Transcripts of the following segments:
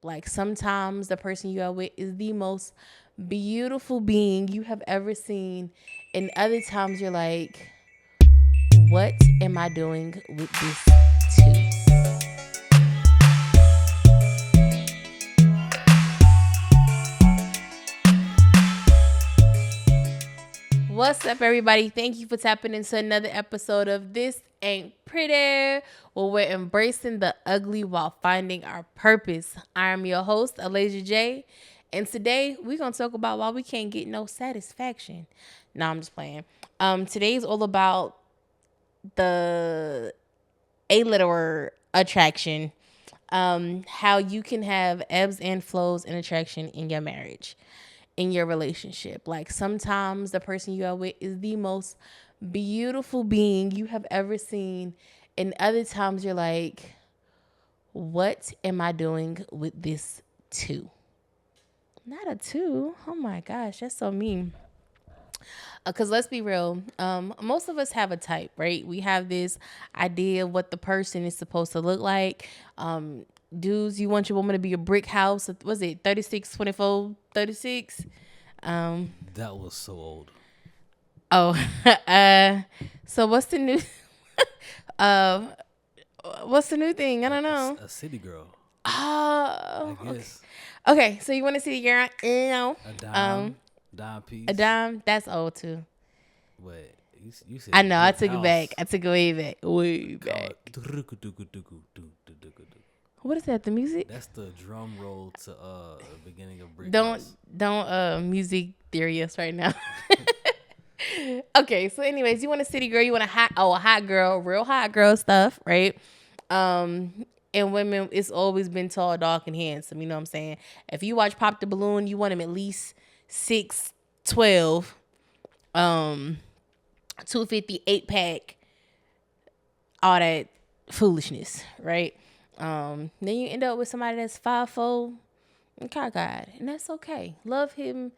Like sometimes the person you are with is the most beautiful being you have ever seen. And other times you're like, what am I doing with this too? What's up, everybody? Thank you for tapping into another episode of This Ain't Pretty, where we're embracing the ugly while finding our purpose. I am your host, Alasia J, and today we're gonna talk about why we can't get no satisfaction. No, I'm just playing. Today's all about the A-literal attraction. How you can have ebbs and flows in attraction in your marriage, in your relationship. Like sometimes the person you are with is the most beautiful being you have ever seen. And other times you're like, what am I doing with this two? Not a two. Oh my gosh, that's so mean. Because let's be real, most of us have a type, right? We have this idea of what the person is supposed to look like. Dudes, you want your woman to be a brick house. Was it 36, 24, 36? That was so old. Oh, so what's the new? uh, what's the new thing? I don't know. A city girl, Oh, I guess. okay. So you want to see the girl? No. A dime piece. A dime. That's old too. What you said? I know. I brick took it house. back. I took it way back. Way Call back. it What is that? The music? That's the drum roll to the beginning of brick Don't house. don't music theory us right now. Okay, so anyways, you want a city girl, you want a hot girl, real hot girl stuff, right? And women, it's always been tall, dark, and handsome. You know what I'm saying? If you watch Pop the Balloon, you want him at least 6'12", 258 pack, all that foolishness, right? Then you end up with somebody that's 5'4" and cockeyed, and that's okay. Love him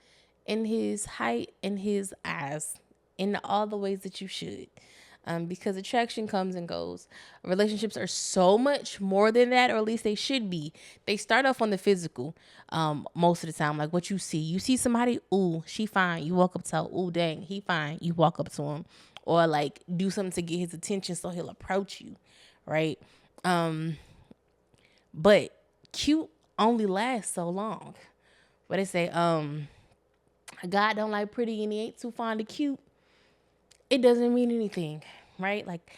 in his height and his eyes in all the ways that you should. Because attraction comes and goes. Relationships are so much more than that, or at least they should be. They start off on the physical, most of the time, like what you see. You see somebody, ooh, she fine. You walk up to her, ooh, dang, he fine. You walk up to him, or like do something to get his attention so he'll approach you, right? But cute only lasts so long. But they say, God don't like pretty and he ain't too fond of cute. It doesn't mean anything, right? Like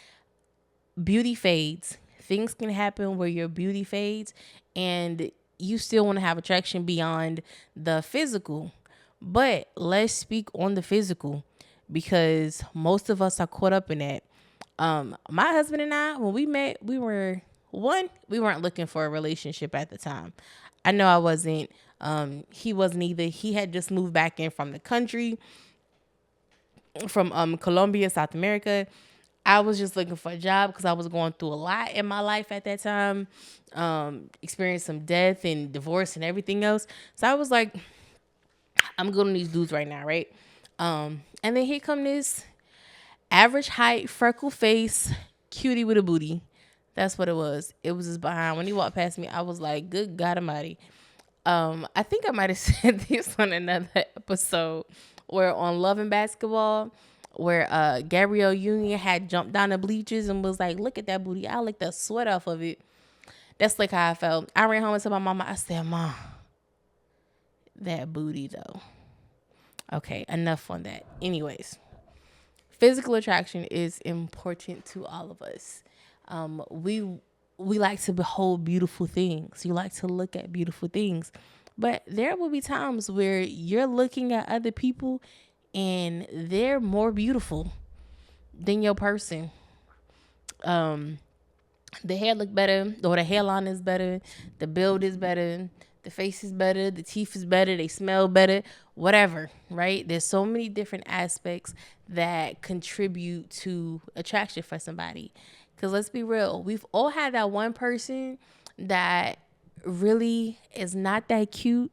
beauty fades. Things can happen where your beauty fades and you still want to have attraction beyond the physical. But let's speak on the physical because most of us are caught up in that. My husband and I, when we met, we weren't looking for a relationship at the time. I know I wasn't. He wasn't either. He had just moved back in from the country, from Colombia, South America. I was just looking for a job because I was going through a lot in my life at that time. Experienced some death and divorce and everything else. So I was like, I'm good on these dudes right now, right? And then here come this average height, freckle face, cutie with a booty. That's what it was. It was just behind. When he walked past me, I was like, good God Almighty. I think I might have said this on another episode where on Love and Basketball, where Gabrielle Union had jumped down the bleachers and was like, look at that booty. I licked the sweat off of it. That's like how I felt. I ran home and told my mama, I said, Mom, that booty though. Okay, enough on that. Anyways, physical attraction is important to all of us. We like to behold beautiful things. You like to look at beautiful things. But there will be times where you're looking at other people and they're more beautiful than your person. The hair look better, or the hairline is better, the build is better, the face is better, the teeth is better, they smell better, whatever, right? There's so many different aspects that contribute to attraction for somebody. Because let's be real, we've all had that one person that really is not that cute,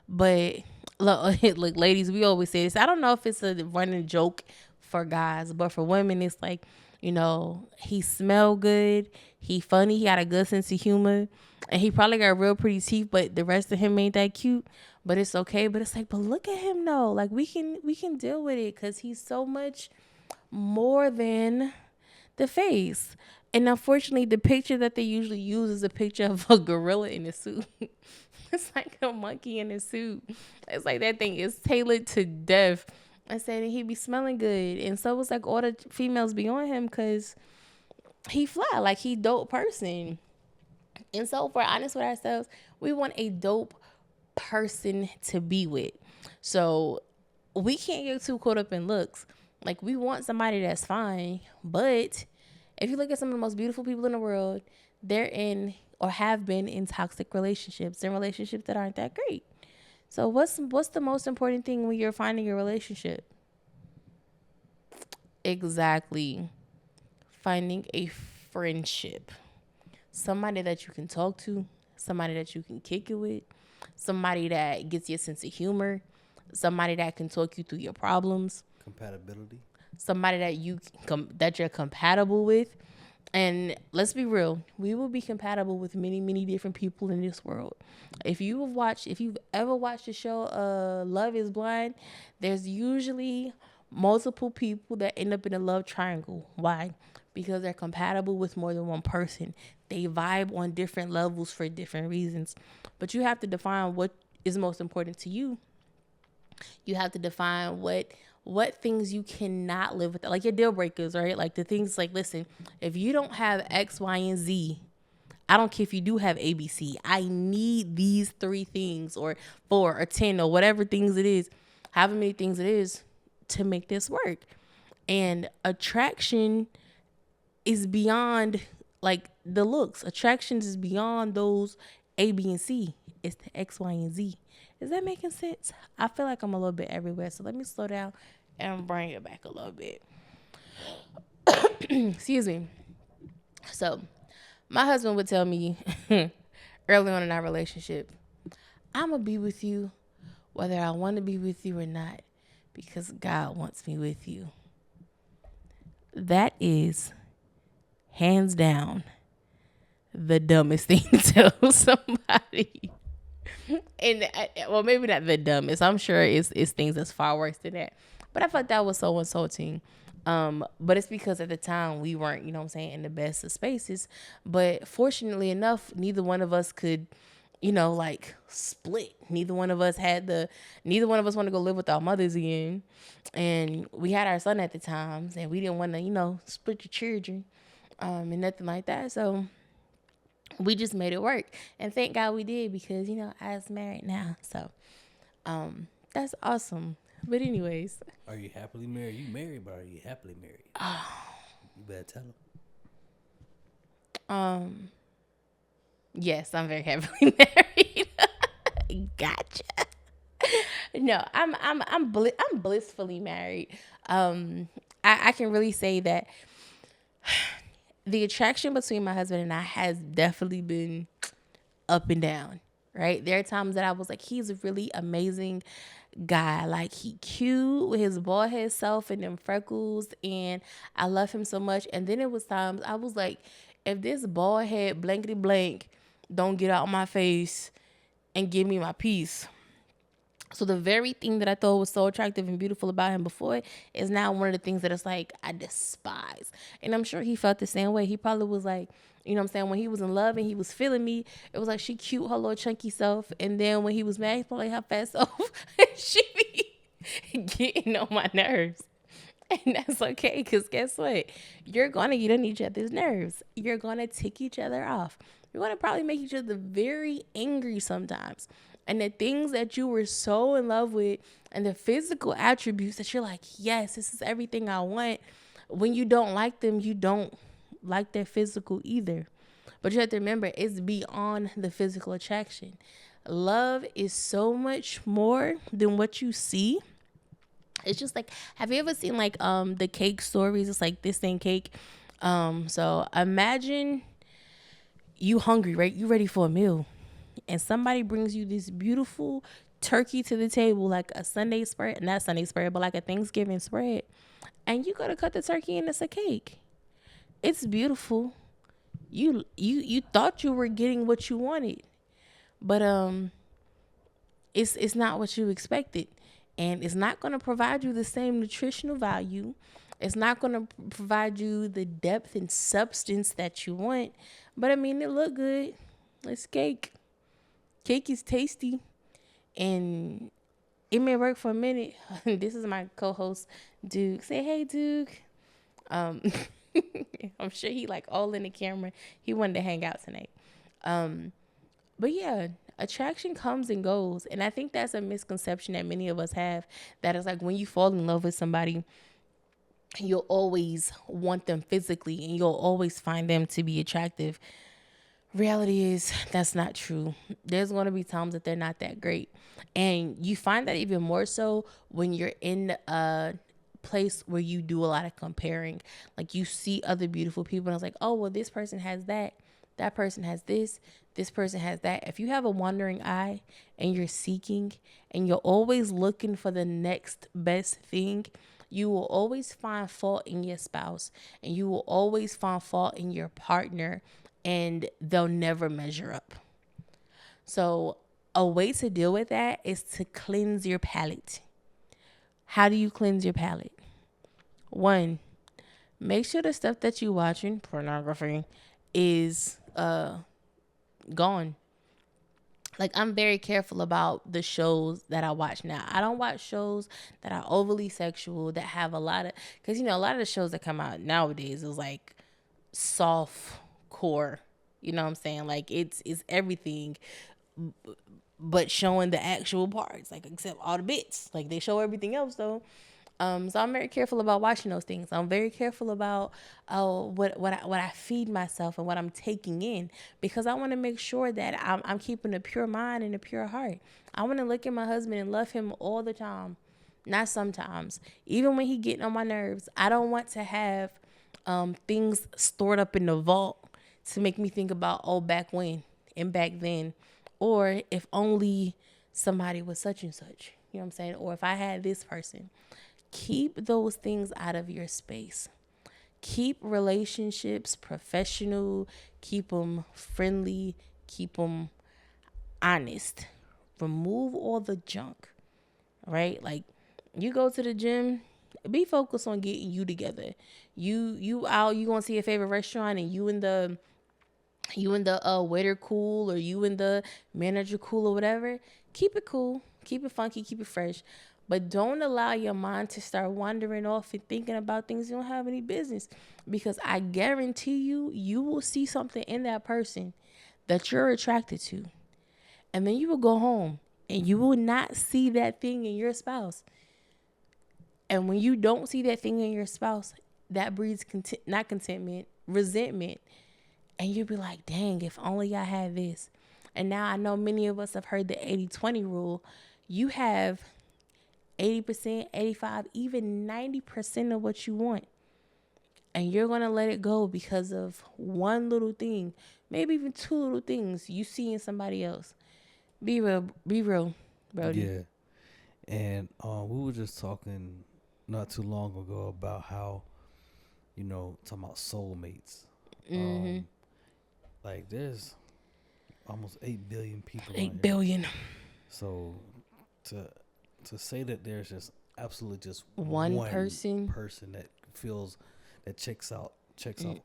but look, ladies, we always say this. I don't know if it's a running joke for guys, but for women, it's like, He smell good. He funny. He got a good sense of humor. And he probably got real pretty teeth, but the rest of him ain't that cute. But it's okay. But it's like, but look at him though. Like we can deal with it because he's so much more than the face. And unfortunately, the picture that they usually use is a picture of a gorilla in a suit. It's like a monkey in a suit. It's like that thing is tailored to death. I said he be smelling good. And so it's like all the females be on him because he fly. Like he dope person. And so if we're honest with ourselves, we want a dope person to be with. So we can't get too caught up in looks. Like we want somebody that's fine, but if you look at some of the most beautiful people in the world, they're in or have been in toxic relationships and relationships that aren't that great. So what's the most important thing when you're finding a relationship? Exactly. Finding a friendship. Somebody that you can talk to, somebody that you can kick it with, somebody that gets your sense of humor, somebody that can talk you through your problems, Compatibility. somebody that you're compatible with. And let's be real, we will be compatible with many, many different people in this world. If you've ever watched the show Love is Blind, there's usually multiple people that end up in a love triangle. Why? Because they're compatible with more than one person. They vibe on different levels for different reasons. But you have to define what is most important to you. You have to define what things you cannot live with, like your deal breakers, right? Like the things like, listen, if you don't have X, Y, and Z, I don't care if you do have ABC. I need these 3 things or 4 or 10 or whatever things it is, however many things it is to make this work. And attraction is beyond like the looks. Attractions is beyond those A, B, and C. It's the X, Y, and Z. Is that making sense? I feel like I'm a little bit everywhere. So let me slow down and bring it back a little bit. Excuse me. So my husband would tell me early on in our relationship, I'm going to be with you whether I want to be with you or not because God wants me with you. That is hands down the dumbest thing to tell somebody. And well, maybe not the dumbest. I'm sure it's things that's far worse than that. But I felt that was so insulting. But it's because at the time we weren't, in the best of spaces. But fortunately enough, neither one of us could, split. Neither one of us want to go live with our mothers again. And we had our son at the time, and we didn't want to, split the children, and nothing like that. So we just made it work. And thank God we did because, I was married now. So that's awesome. But anyways. Are you happily married? You married, but are you happily married? You better tell them. Yes, I'm very happily married. Gotcha. No, I'm blissfully married. I can really say that the attraction between my husband and I has definitely been up and down, right? There are times that I was like, he's a really amazing guy. Like, he cute with his bald head self and them freckles, and I love him so much. And then it was times I was like, if this bald head blankety blank don't get out my face and give me my peace. So the very thing that I thought was so attractive and beautiful about him before is now one of the things that it's like I despise. And I'm sure he felt the same way. He probably was like, when he was in love and he was feeling me, it was like she cute her little chunky self. And then when he was mad, he probably her fat self. She be getting on my nerves. And that's okay, because guess what? You're going to get on each other's nerves. You're going to tick each other off. You're going to probably make each other very angry sometimes. And the things that you were so in love with and the physical attributes that you're like, yes, this is everything I want. When you don't like them, you don't like their physical either. But you have to remember, it's beyond the physical attraction. Love is so much more than what you see. It's just like, have you ever seen like the cake stories? It's like, this ain't cake. So imagine you hungry, right? You ready for a meal. And somebody brings you this beautiful turkey to the table, like a Sunday spread, not Sunday spread, but like a Thanksgiving spread. And you got to cut the turkey and it's a cake. It's beautiful. You thought you were getting what you wanted, but it's not what you expected, and it's not going to provide you the same nutritional value. It's not going to provide you the depth and substance that you want. But I mean, it look good. It's cake. Cake is tasty, and it may work for a minute. This is my co-host Duke. Say hey, Duke. Um, I'm sure he like all in the camera. He wanted to hang out tonight. But yeah, attraction comes and goes. And I think that's a misconception that many of us have. That is like when you fall in love with somebody, you'll always want them physically and you'll always find them to be attractive. Reality is that's not true. There's going to be times that they're not that great. And you find that even more so when you're in a place where you do a lot of comparing. Like you see other beautiful people and it's like, oh, well, this person has that. That person has this person has that. If you have a wandering eye and you're seeking and you're always looking for the next best thing, you will always find fault in your spouse and you will always find fault in your partner, and they'll never measure up. So a way to deal with that is to cleanse your palate. How do you cleanse your palate? One, make sure the stuff that you're watching, pornography, is gone. Like I'm very careful about the shows that I watch now. I don't watch shows that are overly sexual, that have a lot of, because a lot of the shows that come out nowadays is like soft core. You know what I'm saying? Like it's everything but showing the actual parts, like except all the bits. Like they show everything else though. So I'm very careful about watching those things. I'm very careful about what I feed myself and what I'm taking in, because I want to make sure that I'm keeping a pure mind and a pure heart. I want to look at my husband and love him all the time, not sometimes. Even when he getting on my nerves, I don't want to have things stored up in the vault to make me think about, oh, back when and back then, or if only somebody was such and such. You know what I'm saying? Or if I had this person. Keep those things out of your space. Keep relationships professional. Keep them friendly. Keep them honest. Remove all the junk, right? Like you go to the gym, be focused on getting you together. You out, you gonna see your favorite restaurant and you and the waiter cool, or you and the manager cool, or whatever. Keep it cool. Keep it funky. Keep it fresh. But don't allow your mind to start wandering off and thinking about things you don't have any business. Because I guarantee you will see something in that person that you're attracted to. And then you will go home and you will not see that thing in your spouse. And when you don't see that thing in your spouse, that breeds not contentment, resentment. And you'll be like, dang, if only I had this. And now I know many of us have heard the 80-20 rule. You have 80%, 85%, even 90% of what you want. And you're going to let it go because of one little thing, maybe even two little things you see in somebody else. Be real, Brody. Yeah. And we were just talking not too long ago about how, talking about soulmates. Mm-hmm. Like there's almost 8 billion people. 8 billion. So to say that there's just absolutely just one person that feels that checks off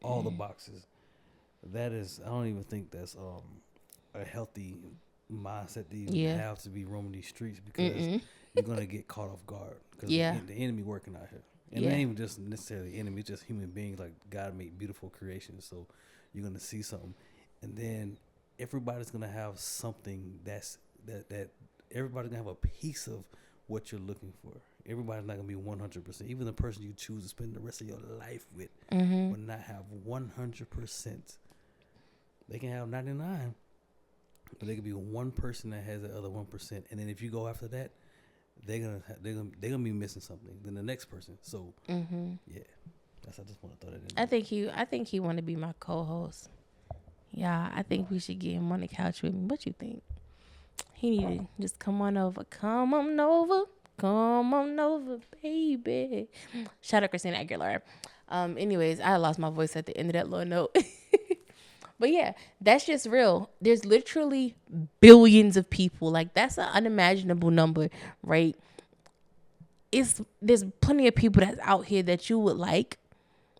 all the boxes, that is, I don't even think that's a healthy mindset to even have to be roaming these streets, because you're gonna get caught off guard because the enemy working out here, and it ain't even just necessarily enemy, it's just human beings. Like God made beautiful creations, so you're gonna see something, and then everybody's gonna have something that everybody's gonna have a piece of what you're looking for. Everybody's not gonna be 100%. Even the person you choose to spend the rest of your life with will not have 100%. They can have 99, but they could be one person that has the other 1%. And then if you go after that, they're gonna be missing something. Then the next person. So yeah, I just want to throw that in. I think he want to be my co-host. Yeah, I think we should get him on the couch with me. What you think? He need to just come on over. Come on over, baby. Shout out Christina Aguilera. Anyways, I lost my voice at the end of that little note. But yeah, that's just real. There's literally billions of people. Like, that's an unimaginable number, right? There's plenty of people that's out here that you would like,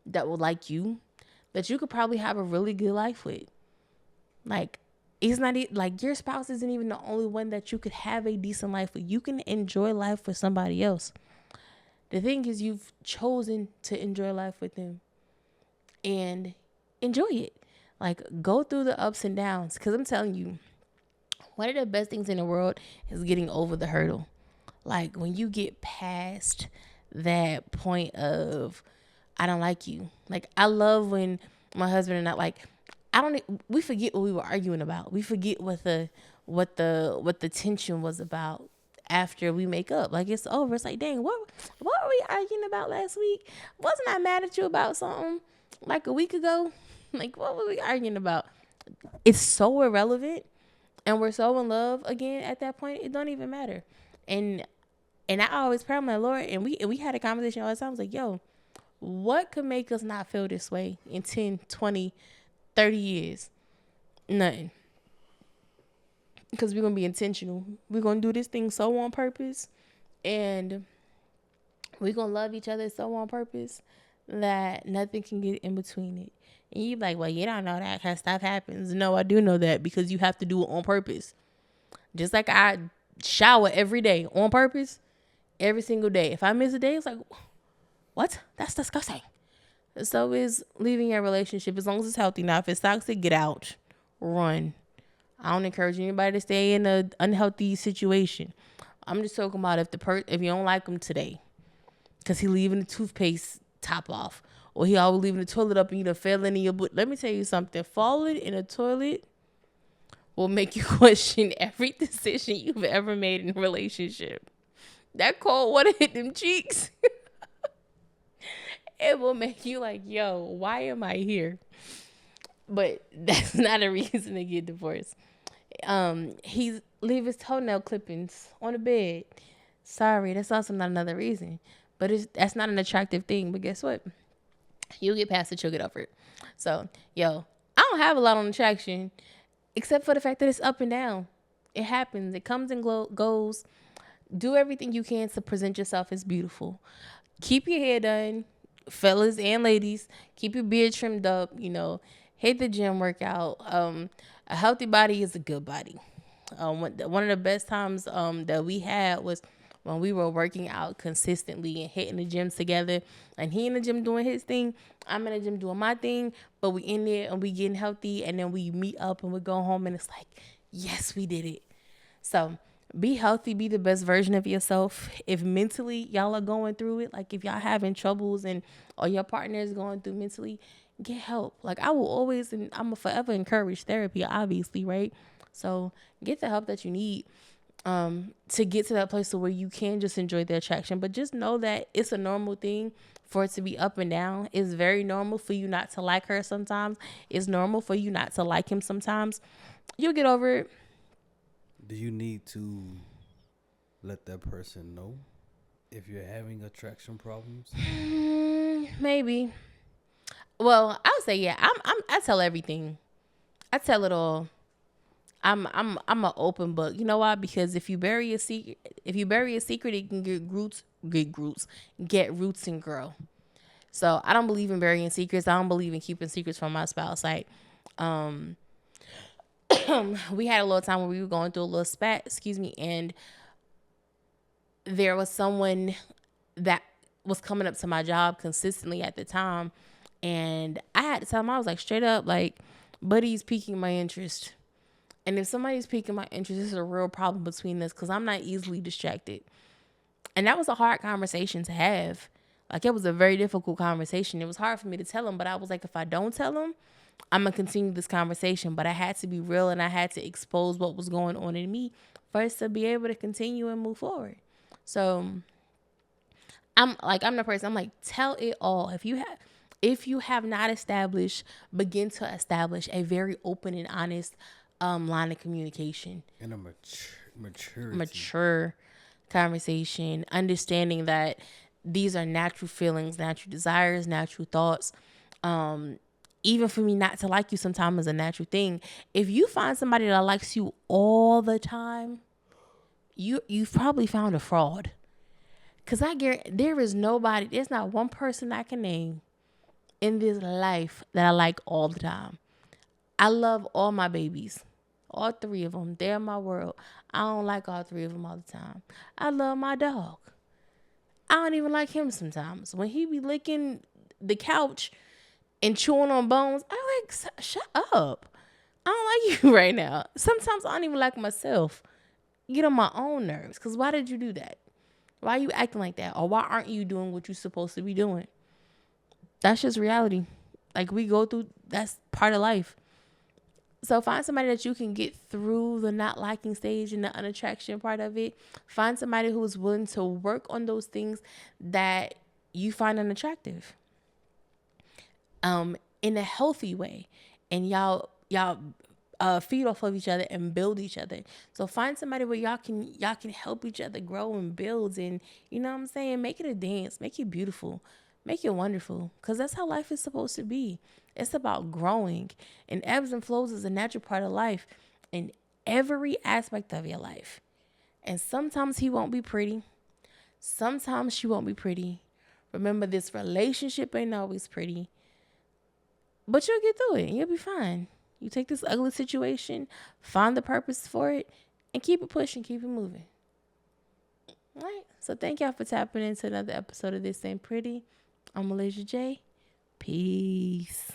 that would like you, that you could probably have a really good life with. Like, it's not like your spouse isn't even the only one that you could have a decent life with. You can enjoy life with somebody else. The thing is, you've chosen to enjoy life with them and enjoy it. Like, go through the ups and downs. Because I'm telling you, one of the best things in the world is getting over the hurdle. Like, when you get past that point of, I don't like you. Like, I love when my husband and I, like, we forget what we were arguing about. We forget what the tension was about after we make up. Like, it's over. It's like, dang, what were we arguing about last week? Wasn't I mad at you about something like a week ago? Like, what were we arguing about? It's so irrelevant, and we're so in love again at that point. It don't even matter. And I always pray, my Lord, and we had a conversation all the time. I was like, yo, what could make us not feel this way in 10, 20, 30 years? Nothing. Because we're going to be intentional. We're going to do this thing so on purpose. And we're going to love each other so on purpose that nothing can get in between it. And you're like, well, you don't know that because stuff happens. No, I do know that, because you have to do it on purpose. Just like I shower every day on purpose, every single day. If I miss a day, it's like, what? That's disgusting. So is leaving your relationship, as long as it's healthy. Now, if it's toxic, get out. Run. I don't encourage anybody to stay in an unhealthy situation. I'm just talking about if you don't like him today, because he leaving the toothpaste top off, or he always leaving the toilet up and you done fell into your boot. Let me tell you something. Falling in a toilet will make you question every decision you've ever made in a relationship. That cold water hit them cheeks. It will make you like, yo, why am I here? But that's not a reason to get divorced. He leave his toenail clippings on the bed. Sorry, that's also not another reason. But that's not an attractive thing. But guess what? You'll get past it, you'll get over it. So, yo, I don't have a lot on attraction, except for the fact that it's up and down. It happens. It comes and goes. Do everything you can to present yourself as beautiful. Keep your hair done, fellas and ladies. Keep your beard trimmed up, hit the gym workout. A healthy body is a good body. One of the best times that we had was when we were working out consistently and hitting the gym together, and he in the gym doing his thing, I'm in the gym doing my thing, but we in there and we getting healthy, and then we meet up and we go home and it's like, yes, we did it. So be healthy, be the best version of yourself. If mentally y'all are going through it, like if y'all having troubles or your partner is going through mentally, get help. Like, I will always, and I'm forever encourage therapy, obviously, right? So get the help that you need to get to that place where you can just enjoy the attraction. But just know that it's a normal thing for it to be up and down. It's very normal for you not to like her sometimes. It's normal for you not to like him sometimes. You'll get over it. Do you need to let that person know if you're having attraction problems? Maybe. Well, I would say, yeah. I tell everything. I tell it all. I'm an open book. You know why? Because if you bury a secret, it can get roots and grow. So I don't believe in burying secrets. I don't believe in keeping secrets from my spouse. Like, we had a little time where we were going through a little spat, and there was someone that was coming up to my job consistently at the time, and I had to tell him, I was like, straight up, like, buddy's piquing my interest. And if somebody's piquing my interest, this is a real problem between us, because I'm not easily distracted. And that was a hard conversation to have. Like, it was a very difficult conversation. It was hard for me to tell him, but I was like, if I don't tell him, I'm going to continue this conversation. But I had to be real, and I had to expose what was going on in me first to be able to continue and move forward. So I'm the person, I'm like, tell it all. If you have not established, begin to establish a very open and honest line of communication. And a mature conversation, understanding that these are natural feelings, natural desires, natural thoughts. Even for me not to like you sometimes is a natural thing. If you find somebody that likes you all the time, you've probably found a fraud. Because I guarantee there's not one person I can name in this life that I like all the time. I love all my babies. All 3 of them. They're my world. I don't like all 3 of them all the time. I love my dog. I don't even like him sometimes. When he be licking the couch and chewing on bones, I'm like, shut up. I don't like you right now. Sometimes I don't even like myself. Get on my own nerves. Because why did you do that? Why are you acting like that? Or why aren't you doing what you're supposed to be doing? That's just reality. Like we go through, that's part of life. So find somebody that you can get through the not liking stage and the unattraction part of it. Find somebody who is willing to work on those things that you find unattractive. In a healthy way. And y'all feed off of each other and build each other. So find somebody where y'all can help each other grow and build, and you know what I'm saying? Make it a dance, make it beautiful, make it wonderful. Because that's how life is supposed to be. It's about growing, and ebbs and flows is a natural part of life in every aspect of your life. And sometimes he won't be pretty. Sometimes she won't be pretty. Remember, this relationship ain't always pretty. But you'll get through it. You'll be fine. You take this ugly situation, find the purpose for it, and keep it pushing, keep it moving. All right. So thank y'all for tapping into another episode of This Ain't Pretty. I'm Malaysia J. Peace.